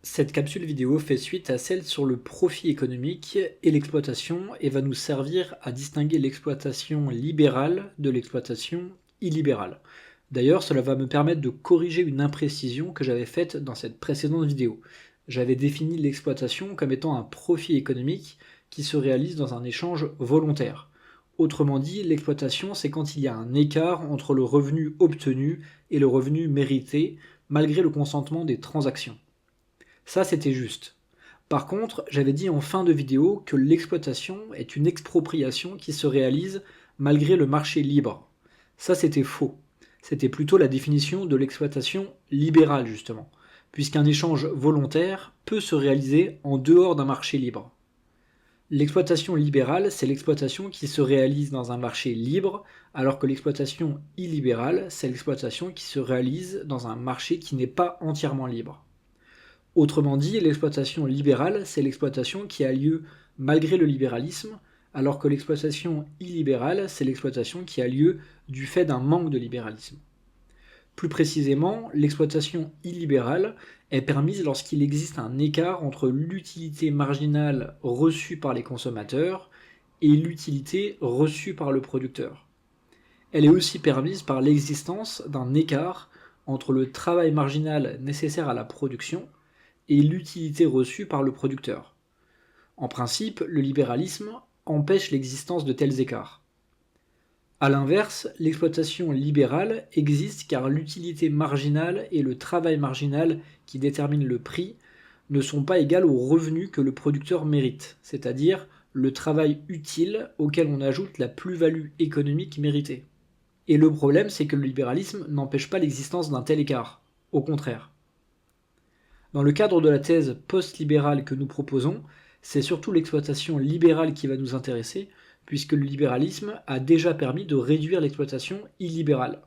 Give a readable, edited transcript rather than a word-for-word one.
Cette capsule vidéo fait suite à celle sur le profit économique et l'exploitation et va nous servir à distinguer l'exploitation libérale de l'exploitation illibérale. D'ailleurs, cela va me permettre de corriger une imprécision que j'avais faite dans cette précédente vidéo. J'avais défini l'exploitation comme étant un profit économique qui se réalise dans un échange volontaire. Autrement dit, l'exploitation, c'est quand il y a un écart entre le revenu obtenu et le revenu mérité, malgré le consentement des transactions. Ça, c'était juste. Par contre, j'avais dit en fin de vidéo que l'exploitation est une expropriation qui se réalise malgré le marché libre. Ça, c'était faux. C'était plutôt la définition de l'exploitation libérale, justement, puisqu'un échange volontaire peut se réaliser en dehors d'un marché libre. L'exploitation libérale, c'est l'exploitation qui se réalise dans un marché libre, alors que l'exploitation illibérale, c'est l'exploitation qui se réalise dans un marché qui n'est pas entièrement libre. Autrement dit, l'exploitation libérale, c'est l'exploitation qui a lieu malgré le libéralisme, alors que l'exploitation illibérale, c'est l'exploitation qui a lieu du fait d'un manque de libéralisme. Plus précisément, l'exploitation illibérale est permise lorsqu'il existe un écart entre l'utilité marginale reçue par les consommateurs et l'utilité reçue par le producteur. Elle est aussi permise par l'existence d'un écart entre le travail marginal nécessaire à la production et l'utilité reçue par le producteur. En principe, le libéralisme empêche l'existence de tels écarts. A l'inverse, l'exploitation libérale existe car l'utilité marginale et le travail marginal qui déterminent le prix ne sont pas égales au revenu que le producteur mérite, c'est-à-dire le travail utile auquel on ajoute la plus-value économique méritée. Et le problème, c'est que le libéralisme n'empêche pas l'existence d'un tel écart. Au contraire. Dans le cadre de la thèse post-libérale que nous proposons, c'est surtout l'exploitation libérale qui va nous intéresser, puisque le libéralisme a déjà permis de réduire l'exploitation illibérale.